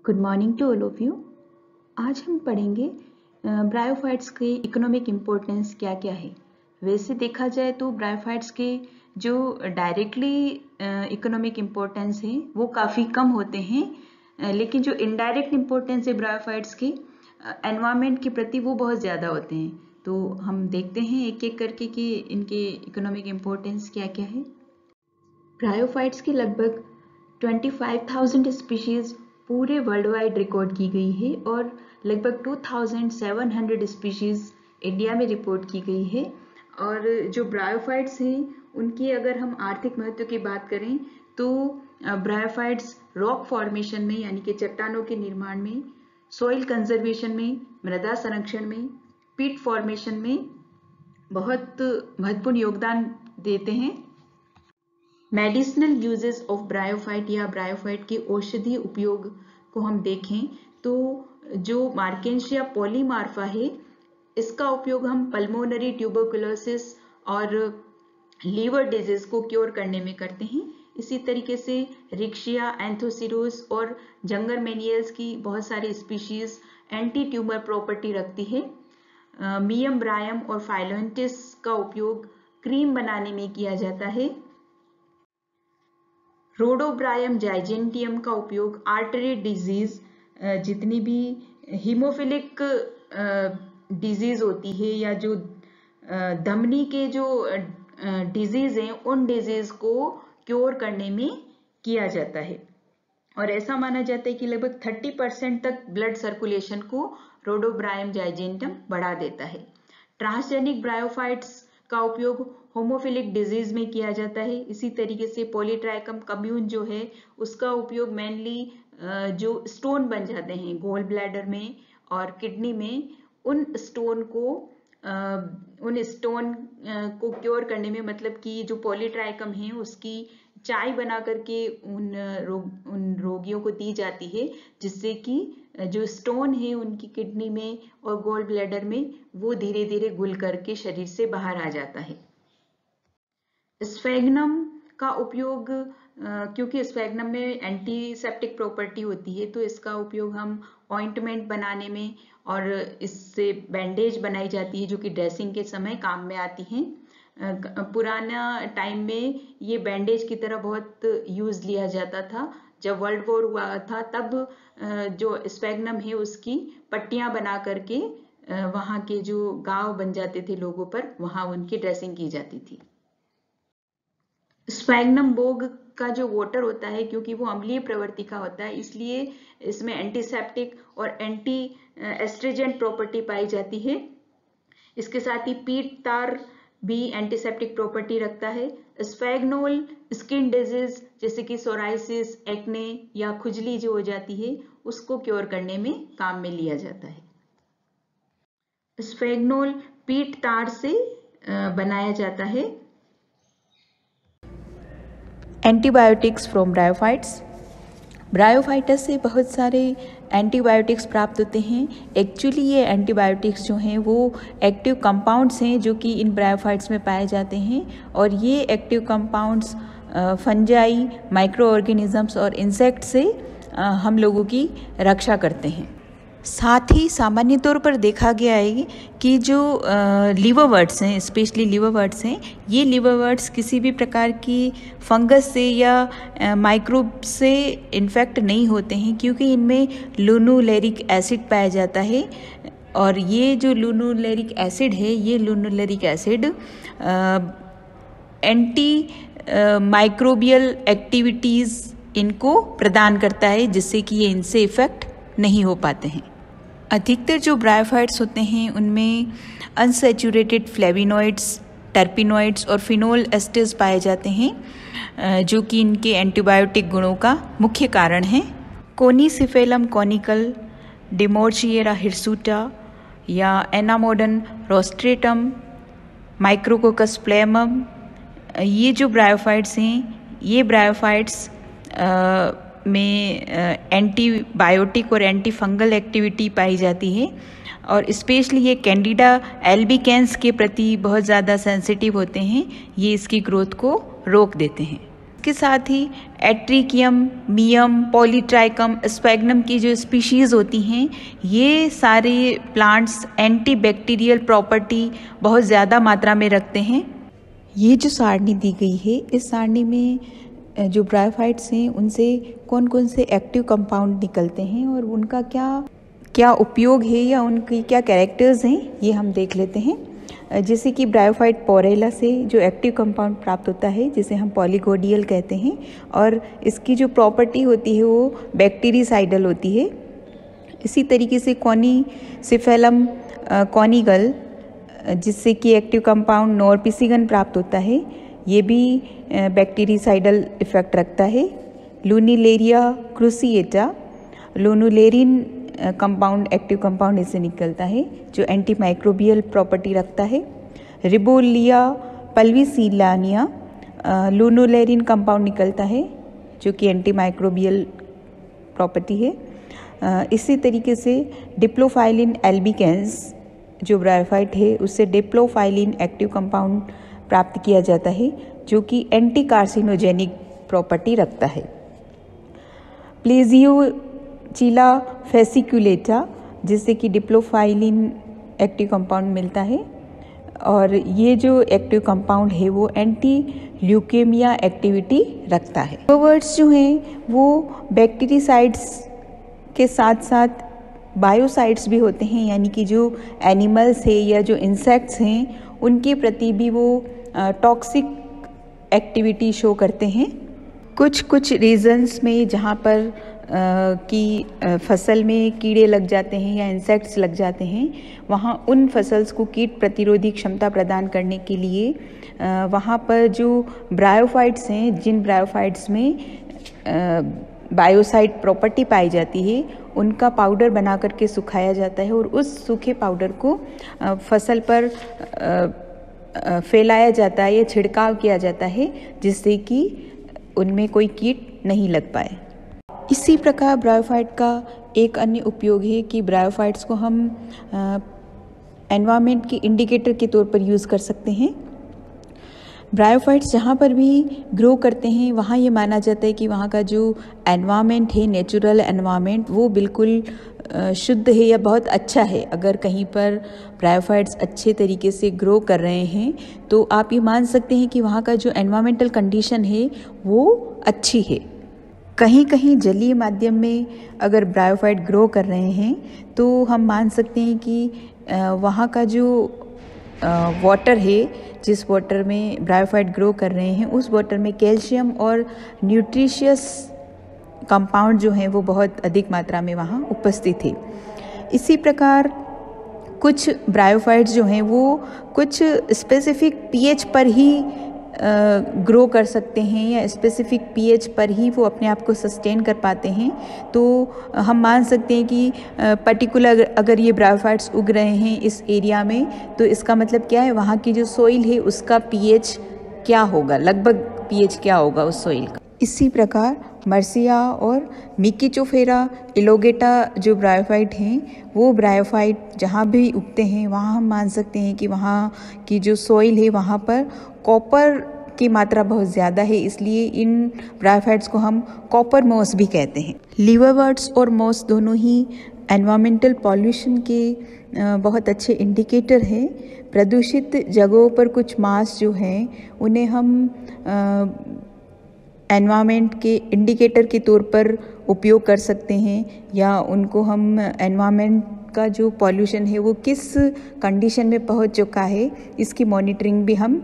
Good morning to all of you. आज हम पढ़ेंगे ब्रायोफाइट्स के इकोनॉमिक इम्पोर्टेंस क्या क्या है। वैसे देखा जाए तो ब्रायोफाइट्स के जो डायरेक्टली इकोनॉमिक इम्पोर्टेंस है वो काफ़ी कम होते हैं, लेकिन जो इनडायरेक्ट इम्पोर्टेंस है ब्रायोफाइट्स की एनवायरनमेंट के प्रति वो बहुत ज़्यादा होते हैं। तो हम देखते हैं एक एक करके कि इनके इकोनॉमिक इम्पोर्टेंस क्या क्या है। ब्रायोफाइट्स की लगभग 25,000 स्पीशीज़ पूरे वर्ल्ड वाइड रिकॉर्ड की गई है और लगभग 2,700 स्पीशीज़ इंडिया में रिपोर्ट की गई है। और जो ब्रायोफाइट्स हैं उनकी अगर हम आर्थिक महत्व की बात करें तो ब्रायोफाइट्स रॉक फॉर्मेशन में यानी कि चट्टानों के निर्माण में, सॉइल कंजर्वेशन में, मृदा संरक्षण में, पीट फॉर्मेशन में बहुत महत्वपूर्ण योगदान देते हैं। मेडिसिनल यूजेस ऑफ ब्रायोफाइट या ब्रायोफाइट के औषधीय उपयोग को हम देखें तो जो मार्केंशिया पॉलीमार्फा है इसका उपयोग हम पल्मोनरी ट्यूबरकुलोसिस और लीवर डिजीज को क्योर करने में करते हैं। इसी तरीके से रिक्शिया, एंथोसिरोस और जंगर मेनियल्स की बहुत सारी स्पीशीज एंटी ट्यूमर प्रॉपर्टी रखती है। मियम ब्रायम और फाइलोन्टिस का उपयोग क्रीम बनाने में किया जाता है। रोडोब्रायम जाइजेंटियम का उपयोग आर्टरी डिजीज, जितनी भी हीमोफिलिक डिजीज होती है या जो धमनी के जो डिजीज हैं उन डिजीज को क्योर करने में किया जाता है। और ऐसा माना जाता है कि लगभग 30% तक ब्लड सर्कुलेशन को रोडोब्रायम जाइजेंटियम बढ़ा देता है। ट्रांसजेनिक ब्रायोफाइट्स का उपयोग होमोफिलिक डिजीज में किया जाता है। इसी तरीके से पॉलीट्राइकम कम्यून जो है उसका उपयोग मेनली जो स्टोन बन जाते हैं गोल ब्लैडर में और किडनी में, उन स्टोन क्योर करने में, मतलब कि जो पॉलीट्राइकम है उसकी चाय बना करके उन रोगियों को दी जाती है, जिससे कि जो स्टोन है उनकी किडनी में और गोल ब्लैडर में वो धीरे धीरे घुल करके शरीर से बाहर आ जाता है। स्फेग्नम का उपयोग, क्योंकि स्फेग्नम में एंटीसेप्टिक प्रॉपर्टी होती है तो इसका उपयोग हम ऑइंटमेंट बनाने में और इससे बैंडेज बनाई जाती है जो कि ड्रेसिंग के समय काम में आती हैं। पुराना टाइम में ये बैंडेज की तरह बहुत यूज लिया जाता था। जब वर्ल्ड वॉर हुआ था तब जो स्फेग्नम है उसकी पट्टियां बना करके वहाँ के जो गांव बन जाते थे लोगों पर, वहाँ उनकी ड्रेसिंग की जाती थी। स्फेग्नम बोग का जो वाटर होता है, क्योंकि वो अम्लीय प्रवृत्ति का होता है, इसलिए इसमें एंटीसेप्टिक और एंटी एस्ट्रिजेंट प्रॉपर्टी पाई जाती है। इसके साथ ही पीट तार भी एंटीसेप्टिक प्रॉपर्टी रखता है। स्फेग्नोल स्किन डिजीज जैसे कि सोराइसिस, एक्ने या खुजली जो हो जाती है उसको क्योर करने में काम में लिया जाता है। स्फेग्नोल पीट तार से बनाया जाता है। Antibiotics from bryophytes. ब्रायोफाइट्स से बहुत सारे एंटीबायोटिक्स प्राप्त होते हैं। एक्चुअली ये एंटीबायोटिक्स जो हैं वो एक्टिव कंपाउंड्स हैं जो कि इन ब्रायोफाइट्स में पाए जाते हैं, और ये active compounds fungi, micro organisms और इंसेक्ट से हम लोगों की रक्षा करते हैं। साथ ही सामान्य तौर पर देखा गया है कि जो लिवरवर्ट्स हैं, स्पेशली लिवरवर्ट्स हैं, ये लिवरवर्ट्स किसी भी प्रकार की फंगस से या माइक्रोब से इन्फेक्ट नहीं होते हैं, क्योंकि इनमें लिनोलेरिक एसिड पाया जाता है। और ये जो लिनोलेरिक एसिड है, ये लिनोलेरिक एसिड एंटी माइक्रोबियल एक्टिविटीज़ इनको प्रदान करता है, जिससे कि ये इनसे इफेक्ट नहीं हो पाते हैं। अधिकतर जो ब्रायोफाइट्स होते हैं उनमें अनसैचुरेटेड फ्लेविनॉइड्स, टर्पिनॉइड्स और फिनोल एस्टर्स पाए जाते हैं, जो कि इनके एंटीबायोटिक गुणों का मुख्य कारण है। कोनिसिफेलम कॉनिकल, डिमोर्चिएरा हिर्सुटा या एनामोडन रोस्ट्रेटम, माइक्रोकोकस फ्लेमम, ये जो ब्रायोफाइट्स हैं, ये ब्रायोफाइट्स में एंटीबायोटिक और एंटी फंगल एक्टिविटी पाई जाती है, और स्पेशली ये कैंडिडा एल्बिकेंस के प्रति बहुत ज़्यादा सेंसिटिव होते हैं। ये इसकी ग्रोथ को रोक देते हैं। इसके साथ ही एट्रिकियम, मियम, पॉलीट्राइकम, स्पैग्नम की जो स्पीशीज़ होती हैं, ये सारे प्लांट्स एंटीबैक्टीरियल प्रॉपर्टी बहुत ज़्यादा मात्रा में रखते हैं। ये जो सारणी दी गई है, इस सारणी में जो ब्रायोफाइट्स हैं उनसे कौन कौन से एक्टिव कंपाउंड निकलते हैं और उनका क्या उपयोग है या उनकी क्या कैरेक्टर्स हैं, ये हम देख लेते हैं। जैसे कि ब्रायोफाइट पोरेला से जो एक्टिव कंपाउंड प्राप्त होता है, जिसे हम पॉलीगोडियल कहते हैं, और इसकी जो प्रॉपर्टी होती है वो बैक्टीरिसाइडल होती है। इसी तरीके से कॉनीसिफेलम कॉनिगल, जिससे कि एक्टिव कंपाउंड नॉरपिसिगन प्राप्त होता है, ये भी बैक्टीरिसाइडल इफेक्ट रखता है। लूनिलेरिया क्रूसिएटा, लोनुलेरिन कंपाउंड एक्टिव कंपाउंड इससे निकलता है जो एंटी माइक्रोबियल प्रॉपर्टी रखता है। रिबोलिया पल्विसिलानिया, लोनुलेरिन कंपाउंड निकलता है जो कि एंटी माइक्रोबियल प्रॉपर्टी है। इसी तरीके से डिप्लोफाइलिन एल्बिकेंस जो ब्रायोफाइट है, उससे डिप्लोफाइलिन एक्टिव कंपाउंड प्राप्त किया जाता है जो कि एंटी कार्सिनोजेनिक प्रॉपर्टी रखता है। प्लेजियोचिला फेसिकुलेटा, जिससे कि डिप्लोफाइलिन एक्टिव कंपाउंड मिलता है, और ये जो एक्टिव कंपाउंड है वो एंटी ल्यूकेमिया एक्टिविटी रखता है। वर्ड्स जो हैं वो बैक्टीरिसाइड्स के साथ साथ बायोसाइड्स भी होते हैं, यानी कि जो एनिमल्स है या जो इंसेक्ट्स हैं उनके प्रति भी वो टॉक्सिक एक्टिविटी शो करते हैं। कुछ रीजन्स में जहाँ पर कि फसल में कीड़े लग जाते हैं या इंसेक्ट्स लग जाते हैं, वहाँ उन फसल्स को कीट प्रतिरोधी क्षमता प्रदान करने के लिए वहाँ पर जो ब्रायोफाइट्स हैं, जिन ब्रायोफाइट्स में बायोसाइड प्रॉपर्टी पाई जाती है, उनका पाउडर बना करके सुखाया जाता है और उस सूखे पाउडर को फसल पर फैलाया जाता है या छिड़काव किया जाता है, जिससे कि उनमें कोई कीट नहीं लग पाए। इसी प्रकार ब्रायोफाइट का एक अन्य उपयोग है कि ब्रायोफाइट्स को हम एनवायरनमेंट के इंडिकेटर के तौर पर यूज़ कर सकते हैं। ब्रायोफाइट्स जहाँ पर भी ग्रो करते हैं वहाँ ये माना जाता है कि वहाँ का जो एनवायरनमेंट है, नेचुरल एनवायरनमेंट, वो बिल्कुल शुद्ध है या बहुत अच्छा है। अगर कहीं पर ब्रायोफाइट्स अच्छे तरीके से ग्रो कर रहे हैं तो आप ये मान सकते हैं कि वहाँ का जो एनवायरमेंटल कंडीशन है वो अच्छी है। कहीं कहीं जलीय माध्यम में अगर ब्रायोफाइट ग्रो कर रहे हैं तो हम मान सकते हैं कि वहाँ का जो वाटर है, जिस वाटर में ब्रायोफाइट ग्रो कर रहे हैं, उस वाटर में कैल्शियम और न्यूट्रिशियस कंपाउंड जो हैं वो बहुत अधिक मात्रा में वहाँ उपस्थित है। इसी प्रकार कुछ ब्रायोफाइट्स जो हैं वो कुछ स्पेसिफिक पीएच पर ही ग्रो कर सकते हैं या स्पेसिफिक पीएच पर ही वो अपने आप को सस्टेन कर पाते हैं। तो हम मान सकते हैं कि पर्टिकुलर अगर ये ब्रायोफाइट्स उग रहे हैं इस एरिया में, तो इसका मतलब क्या है, वहाँ की जो सोइल है उसका पीएच क्या होगा, लगभग पीएच क्या होगा उस सोइल का। इसी प्रकार मर्सिया और मिकीचोफेरा इलोगेटा जो ब्रायोफाइट हैं, वो ब्रायोफाइट जहाँ भी उगते हैं वहाँ हम मान सकते हैं कि वहाँ की जो सॉइल है वहाँ पर कॉपर की मात्रा बहुत ज़्यादा है, इसलिए इन ब्रायोफाइट्स को हम कॉपर मॉस भी कहते हैं। लिवरवर्ट्स और मॉस दोनों ही एनवायरमेंटल पॉल्यूशन के बहुत अच्छे इंडिकेटर हैं। प्रदूषित जगहों पर कुछ मास जो हैं उन्हें हम एनवायरनमेंट के इंडिकेटर के तौर पर उपयोग कर सकते हैं, या उनको हम एनवायरनमेंट का जो पॉल्यूशन है वो किस कंडीशन में पहुंच चुका है, इसकी मॉनिटरिंग भी हम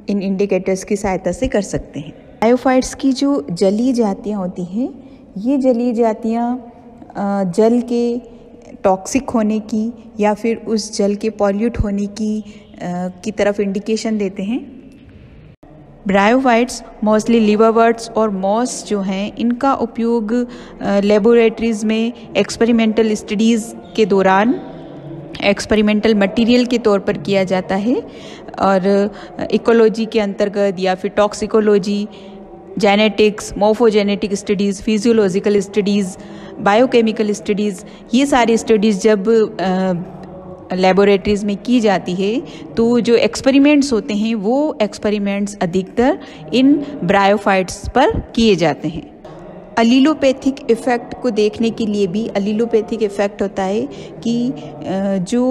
इन इंडिकेटर्स की सहायता से कर सकते हैं। ब्रायोफाइट्स की जो जलीय जातियाँ होती हैं, ये जलीय जातियाँ जल के टॉक्सिक होने की या फिर उस जल के पॉल्यूट होने की तरफ इंडिकेशन देते हैं। ब्रायोफाइट्स मोस्टली लिवरवर्ट्स और मॉस जो हैं, इनका उपयोग लेबोरेटरीज़ में एक्सपेरिमेंटल स्टडीज़ के दौरान एक्सपेरिमेंटल मटेरियल के तौर पर किया जाता है, और इकोलॉजी के अंतर्गत या फिर toxicology, genetics, morphogenetic studies, physiological studies, biochemical studies, ये सारी स्टडीज़ जब लेबोरेटरीज में की जाती है, तो जो एक्सपेरिमेंट्स होते हैं वो एक्सपेरिमेंट्स अधिकतर इन ब्रायोफाइट्स पर किए जाते हैं। अलीलोपैथिक इफ़ेक्ट को देखने के लिए भी अलीलोपैथिक इफ़ेक्ट होता है कि जो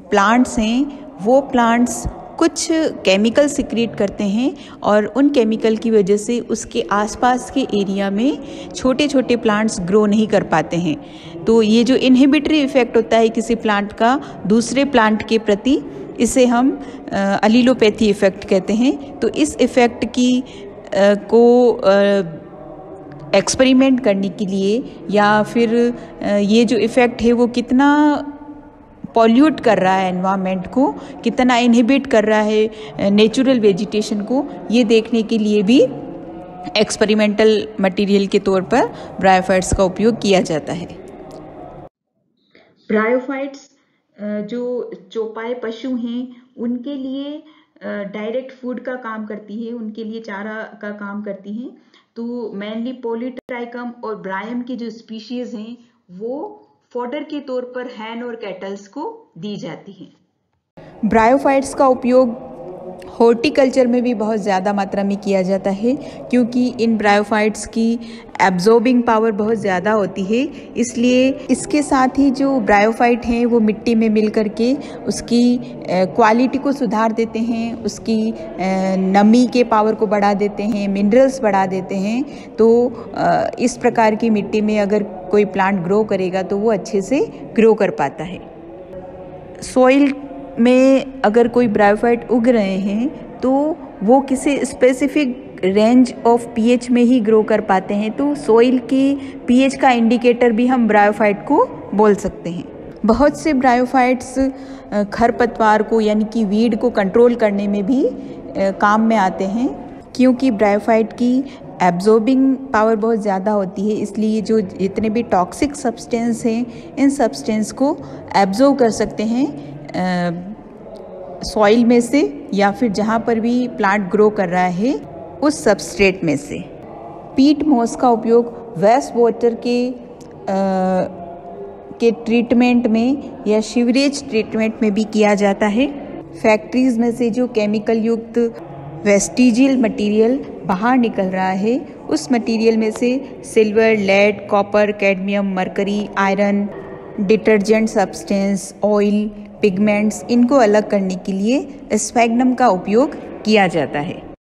प्लांट्स हैं वो प्लांट्स कुछ केमिकल सिक्रीट करते हैं और उन केमिकल की वजह से उसके आसपास के एरिया में छोटे छोटे प्लांट्स ग्रो नहीं कर पाते हैं। तो ये जो इनहिबिटरी इफ़ेक्ट होता है किसी प्लांट का दूसरे प्लांट के प्रति, इसे हम अलीलोपैथी इफ़ेक्ट कहते हैं। तो इस इफ़ेक्ट की को एक्सपेरिमेंट करने के लिए या फिर ये जो इफ़ेक्ट है वो कितना पॉल्यूट कर रहा है एनवायरनमेंट को, कितना इनहिबिट कर रहा है नेचुरल वेजिटेशन को, ये देखने के लिए भी एक्सपेरिमेंटल मटेरियल के तौर पर ब्रायोफाइट्स का उपयोग किया जाता है। ब्रायोफाइट्स जो चौपाई पशु हैं उनके लिए डायरेक्ट फूड का काम करती है, उनके लिए चारा का काम करती हैं। तो मेनली पॉलीट्राइकम और ब्रायम की जो स्पीशीज हैं वो फॉडर के तौर पर हैन और कैटल्स को दी जाती हैं। ब्रायोफाइट्स का उपयोग हॉर्टिकल्चर में भी बहुत ज़्यादा मात्रा में किया जाता है, क्योंकि इन ब्रायोफाइट्स की एब्जॉर्बिंग पावर बहुत ज़्यादा होती है। इसलिए इसके साथ ही जो ब्रायोफाइट हैं वो मिट्टी में मिल करके उसकी क्वालिटी को सुधार देते हैं, उसकी नमी के पावर को बढ़ा देते हैं, मिनरल्स बढ़ा देते हैं। तो इस प्रकार की मिट्टी में अगर कोई प्लांट ग्रो करेगा तो वो अच्छे से ग्रो कर पाता है। सॉइल में अगर कोई ब्रायोफाइट उग रहे हैं तो वो किसी स्पेसिफिक रेंज ऑफ पीएच में ही ग्रो कर पाते हैं। तो सॉइल की पीएच का इंडिकेटर भी हम ब्रायोफाइट को बोल सकते हैं। बहुत से ब्रायोफाइट्स खरपतवार को यानी कि वीड को कंट्रोल करने में भी काम में आते हैं, क्योंकि ब्रायोफाइट की एब्जॉर्बिंग पावर बहुत ज़्यादा होती है। इसलिए जो जितने भी टॉक्सिक सब्सटेंस हैं इन सब्सटेंस को एब्जॉर्ब कर सकते हैं सॉइल में से या फिर जहाँ पर भी प्लांट ग्रो कर रहा है उस सबस्ट्रेट में से। पीट मॉस का उपयोग वेस्ट वाटर के ट्रीटमेंट में या सीवरेज ट्रीटमेंट में भी किया जाता है। फैक्ट्रीज में से जो केमिकल युक्त वेस्टिजियल मटेरियल बाहर निकल रहा है उस मटेरियल में से silver, lead, copper, cadmium, mercury, iron, detergent substance, oil, pigments, इनको अलग करने के लिए स्फैग्नम का उपयोग किया जाता है।